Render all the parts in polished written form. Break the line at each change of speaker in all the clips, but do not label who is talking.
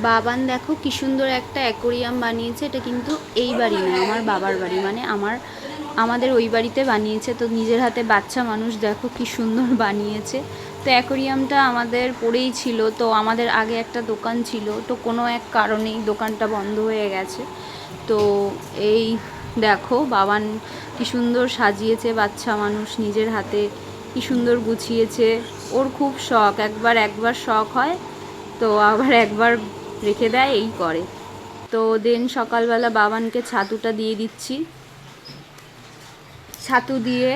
বাবান দেখো কি সুন্দর একটা অ্যাকোরিয়াম বানিয়েছে। এটা কিন্তু এই বাড়ি না, আমার বাবার বাড়ি, মানে আমাদের ওই বাড়িতে বানিয়েছে। তো নিজের হাতে বাচ্চা মানুষ দেখো কি সুন্দর বানিয়েছে। তো অ্যাকোরিয়ামটা আমাদের পড়েই ছিল, তো আমাদের আগে একটা দোকান ছিল, তো কোনো এক কারণেই দোকানটা বন্ধ হয়ে গেছে। তো এই দেখো বাবান কি সুন্দর সাজিয়েছে, বাচ্চা মানুষ নিজের হাতে কি সুন্দর গুছিয়েছে। ওর খুব শখ, একবার শখ হয় তো আবার একবার রেখে দেয়, এই করে। তো দেন সকালবেলা বাবানকে ছাতুটা দিয়ে দিচ্ছি, ছাতু দিয়ে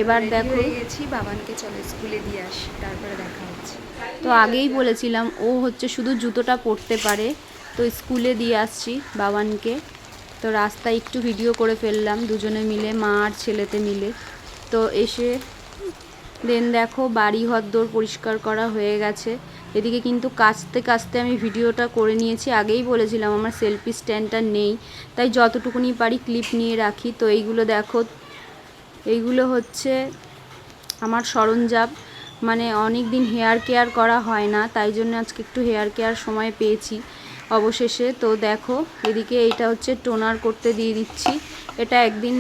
এবার দেখো
গেছি, বাবানকে চলো স্কুলে দিয়ে আসি, তারপরে দেখা হচ্ছে।
তো আগেই বলেছিলাম ও হচ্ছে শুধু জুতোটা পরতে পারে, তো স্কুলে দিয়ে আসছি বাবানকে। তো রাস্তায় একটু ভিডিও করে ফেললাম দুজনে মিলে, মা আর ছেলেতে মিলে। তো এসে দেন দেখো বাড়ি ঘরদোর পরিষ্কার করা হয়ে গেছে। এদিকে কিন্তু কাচতে কাচতে আমি ভিডিওটা করে নিয়েছি। আগেই বলেছিলাম আমার সেলফি স্ট্যান্ডটা নেই, তাই যতটুকুনি পারি ক্লিপ নিয়ে রাখি। তো এইগুলো দেখো, এইগুলো হচ্ছে আমার সরঞ্জাম, মানে অনেক দিন হেয়ার কেয়ার করা হয় না, তাই জন্য আজকে একটু হেয়ার কেয়ার সময় পেয়েছি অবশেষে। তো দেখো এদিকে এইটা হচ্ছে টোনার করতে দিয়ে দিচ্ছি। এটা একদিন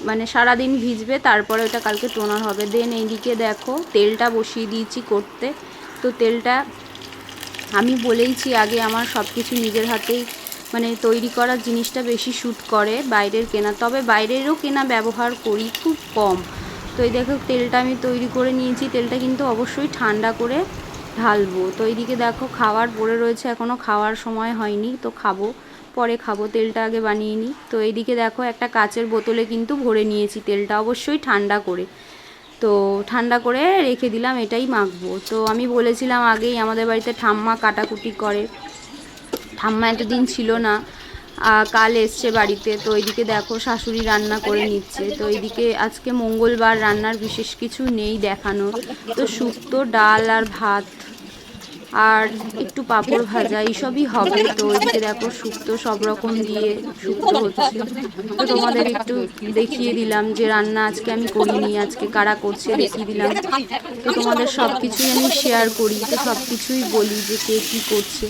মানে সারাদিন ভিজবে, তারপরে ওটা কালকে টোনার হবে। দেন এইদিকে দেখো তেলটা বসিয়ে দিয়েছি করতে। তো তেলটা আমি বলেইছি আগে, আমার সব কিছু নিজের হাতেই মানে তৈরি করার জিনিসটা বেশি শ্যুট করে বাইরের কেনা, তবে বাইরেরও কেনা ব্যবহার করি খুব কম। তো এই দেখো তেলটা আমি তৈরি করে নিয়েছি, তেলটা কিন্তু অবশ্যই ঠান্ডা করে ঢালবো। তো এইদিকে দেখো খাবার পড়ে রয়েছে, এখনও খাওয়ার সময় হয়নি, তো খাবো পরে খাবো, তেলটা আগে বানিয়ে নিই। তো এইদিকে দেখো একটা কাচের বোতলে কিন্তু ভরে নিয়েছি তেলটা, অবশ্যই ঠান্ডা করে। তো ঠান্ডা করে রেখে দিলাম, এটাই মাখবো। তো আমি বলেছিলাম আগেই আমাদের বাড়িতে ঠাম্মা কাটাকুটি করে, ঠাম্মা এতদিন ছিল না, কাল এসছে বাড়িতে। তো এইদিকে দেখো শাশুড়ি রান্না করে নিচ্ছে। তো এইদিকে আজকে মঙ্গলবার, রান্নার বিশেষ কিছু নেই দেখানোর। তো শুক্তো, ডাল আর ভাত আর একটু পাঁপড় ভাজা এইসবই হবে। তো ওইদিকে দেখো শুক্তো সব রকম দিয়ে শুক্তো হচ্ছে। তো তোমাদের একটু দেখিয়ে দিলাম যে রান্না আজকে আমি করিনি, আজকে কারা করছে দেখিয়ে দিলাম। তো তোমাদের সব কিছুই আমি শেয়ার করি, তো সব কিছুই বলি যে কে কী করছে।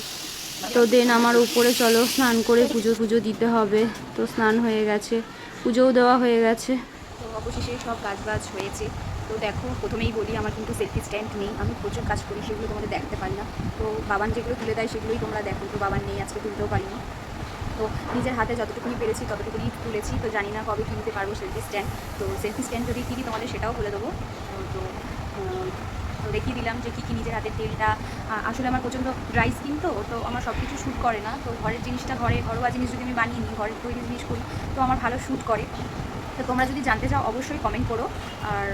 তো দেন আমার উপরে চলো স্নান করে পুজো দিতে হবে। তো স্নান হয়ে গেছে, পুজোও দেওয়া হয়ে গেছে।
তো অবশেষে সব কাজবাজ হয়েছে। তো দেখো প্রথমেই বলি, আমার কিন্তু সেলফি স্ট্যান্ড নেই, আমি প্রচুর কাজ করি, সেগুলো তোমাদের দেখাতে পারি না। তো বাবান যেগুলো তুলে দেয় সেগুলোই তোমরা দেখো। তো বাবান নেই, আজকে তুলতেও পারিনি। তো নিজের হাতে যতটুকুনি পেরেছি ততটুকুনি তুলেছি। তো জানি না কবে কিনতে পারবো সেলফি স্ট্যান্ড। তো সেলফি স্ট্যান্ড যদি কিনি তোমাদের সেটাও বলে দেবো। তো তো দেখিয়ে দিলাম যে কী কী নিজের হাতের তেলটা। আসলে আমার প্রচণ্ড ড্রাই স্কিন, তো আমার সব কিছু শ্যুট করে না। তো ঘরের জিনিসটা, ঘরোয়া জিনিস যদি আমি বানিয়ে নিই, ঘরের তৈরি জিনিস করি, তো আমার ভালো শ্যুট করে। তো তোমরা যদি জানতে চাও অবশ্যই কমেন্ট করো। আর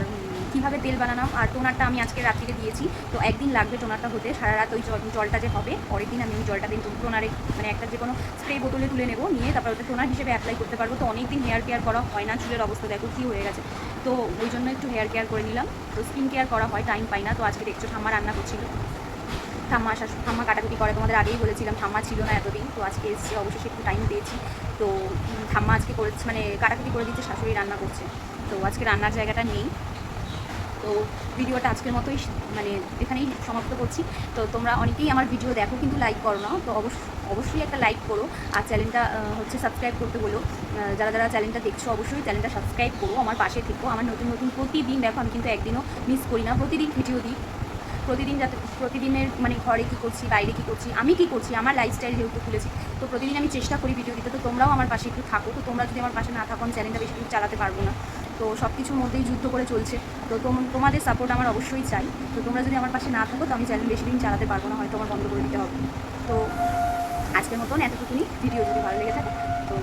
কীভাবে তেল বানালাম, আর টোনারটা আমি আজকে রাত্রিরে দিয়েছি। তো একদিন লাগবে টোনারটা হতে, সারা রাত ওই জলটা যে হবে, পরের দিন আমি ওই জলটা দিন টোনারে মানে একটা যে কোনো স্প্রে বোতলে তুলে নেবো, নিয়ে তারপর ওটা টোনার হিসেবে অ্যাপ্লাই করতে পারবো। তো অনেক দিন হেয়ার কেয়ার করা হয় না, চুলের অবস্থা দেখো কী হয়ে গেছে। তো ওই জন্য একটু হেয়ার কেয়ার করে নিলাম। তো স্কিন কেয়ার করা হয়, টাইম পাই না। তো আজকে দেখছো ঠাম্মা রান্না করছিল, ঠাম্মা কাটাকুটি করে, তোমাদের আগেই বলেছিলাম ঠাম্মা ছিল না এতদিন। তো আজকে এসছে, অবশ্যই একটু টাইম দিয়েছি। তো ঠাম্মা আজকে করেছে, মানে কাটাকুটি করে দিচ্ছে, শাশুড়ি রান্না করছে। তো আজকে রান্নার জায়গাটা নেই। তো ভিডিওটা আজকের মতোই মানে এখানেই সমাপ্ত করছি। তো তোমরা অনেকেই আমার ভিডিও দেখো কিন্তু লাইক করো না, তো অবশ্যই একটা লাইক করো। আর চ্যানেলটা হচ্ছে সাবস্ক্রাইব করতে বলো। যারা যারা চ্যানেলটা দেখছো অবশ্যই চ্যানেলটা সাবস্ক্রাইব করো, আমার পাশে থেকো। আমার নতুন নতুন প্রতিদিন দেখো, আমি কিন্তু একদিনও মিস করি না, প্রতিদিন ভিডিও দিই। প্রতিদিন যাতে প্রতিদিনের মানে ঘরে কী করছি, বাইরে কী করছি, আমি কী করছি, আমার লাইফস্টাইল যেহেতু খুলেছি, তো প্রতিদিন আমি চেষ্টা করি ভিডিও দিতে। তো তোমরাও আমার পাশে একটু থাকো। তো তোমরা যদি আমার পাশে না থাকো, আমি চ্যানেলটা বেশি কিছু চালাতে পারবো না। তো সব কিছুর মধ্যেই যুদ্ধ করে চলছে। তো তোমাদের সাপোর্ট আমার অবশ্যই চাই। তো তোমরা যদি আমার পাশে না থাকো, তো আমি চ্যানেল বেশি দিন চালাতে পারবো না, হয়তো আমার বন্ধ করে দিতে হবে। তো আজকের মতন এতটুকুনি, ভিডিও যদি ভালো লেগে থাকে তো